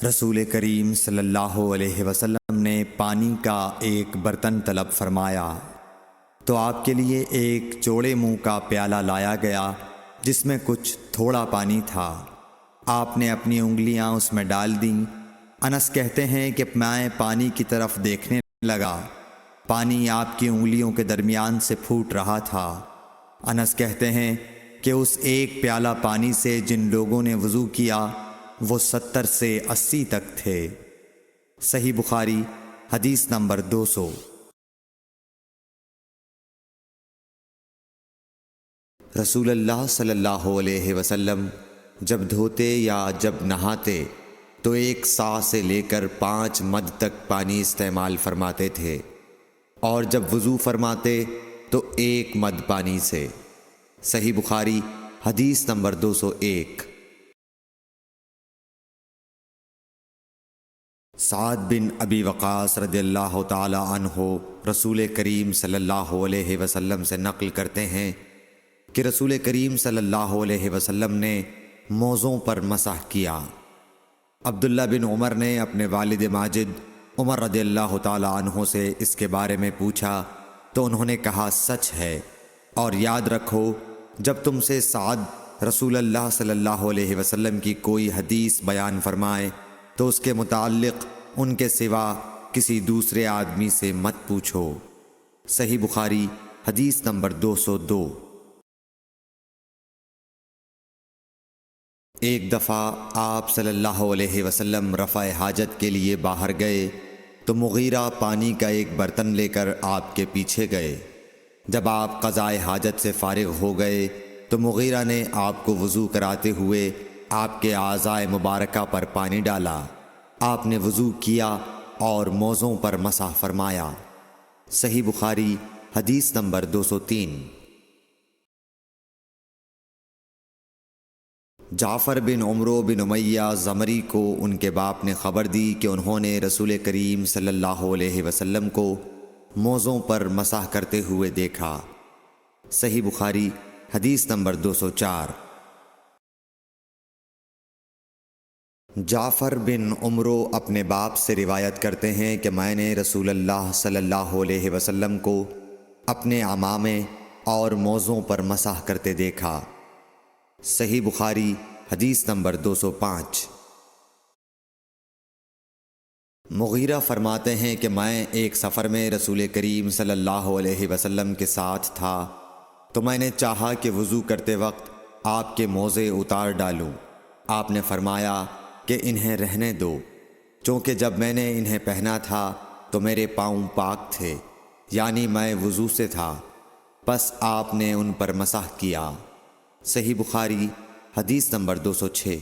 رسول کریم صلی اللہ علیہ وسلم نے پانی کا ایک برتن طلب فرمایا تو آپ کے لیے ایک چوڑے منہ کا پیالہ لایا گیا جس میں کچھ تھوڑا پانی تھا۔ آپ نے اپنی انگلیاں اس میں ڈال دیں۔ انس کہتے ہیں کہ میں پانی کی طرف دیکھنے لگا، پانی آپ کی انگلیوں کے درمیان سے پھوٹ رہا تھا۔ انس کہتے ہیں کہ اس ایک پیالہ پانی سے جن لوگوں نے وضو کیا وہ 70 سے 80 تک تھے۔ صحیح بخاری حدیث نمبر 200۔ رسول اللہ صلی اللہ علیہ وسلم جب دھوتے یا جب نہاتے تو 1 صاع سے لے کر 5 مد تک پانی استعمال فرماتے تھے، اور جب وضو فرماتے تو 1 مد پانی سے۔ صحیح بخاری حدیث نمبر 201۔ سعد بن ابی وقاص رضی اللہ تعالی عنہ رسول کریم صلی اللہ علیہ وسلم سے نقل کرتے ہیں کہ رسول کریم صلی اللہ علیہ وسلم نے موزوں پر مسح کیا۔ عبداللہ بن عمر نے اپنے والد ماجد عمر رضی اللہ تعالی عنہ سے اس کے بارے میں پوچھا تو انہوں نے کہا سچ ہے، اور یاد رکھو جب تم سے سعد رسول اللہ صلی اللہ علیہ وسلم کی کوئی حدیث بیان فرمائے تو اس کے متعلق ان کے سوا کسی دوسرے آدمی سے مت پوچھو۔ صحیح بخاری حدیث نمبر 202۔ ایک دفعہ آپ صلی اللہ علیہ وسلم رفع حاجت کے لیے باہر گئے تو مغیرہ پانی کا ایک برتن لے کر آپ کے پیچھے گئے۔ جب آپ قضائے حاجت سے فارغ ہو گئے تو مغیرہ نے آپ کو وضو کراتے ہوئے آپ کے اعضائے مبارکہ پر پانی ڈالا۔ آپ نے وضو کیا اور موزوں پر مسح فرمایا۔ صحیح بخاری حدیث نمبر 203۔ جعفر بن عمرو بن امیہ زمری کو ان کے باپ نے خبر دی کہ انہوں نے رسول کریم صلی اللہ علیہ وسلم کو موزوں پر مسح کرتے ہوئے دیکھا۔ صحیح بخاری حدیث نمبر 204۔ جعفر بن عمرو اپنے باپ سے روایت کرتے ہیں کہ میں نے رسول اللہ صلی اللہ علیہ وسلم کو اپنے عمامے اور موزوں پر مسح کرتے دیکھا۔ صحیح بخاری حدیث نمبر 205۔ مغیرہ فرماتے ہیں کہ میں ایک سفر میں رسول کریم صلی اللہ علیہ وسلم کے ساتھ تھا تو میں نے چاہا کہ وضو کرتے وقت آپ کے موزے اتار ڈالوں۔ آپ نے فرمایا کہ انہیں رہنے دو، چونکہ جب میں نے انہیں پہنا تھا تو میرے پاؤں پاک تھے، یعنی میں وضو سے تھا، پس آپ نے ان پر مسح کیا۔ صحیح بخاری حدیث نمبر 206۔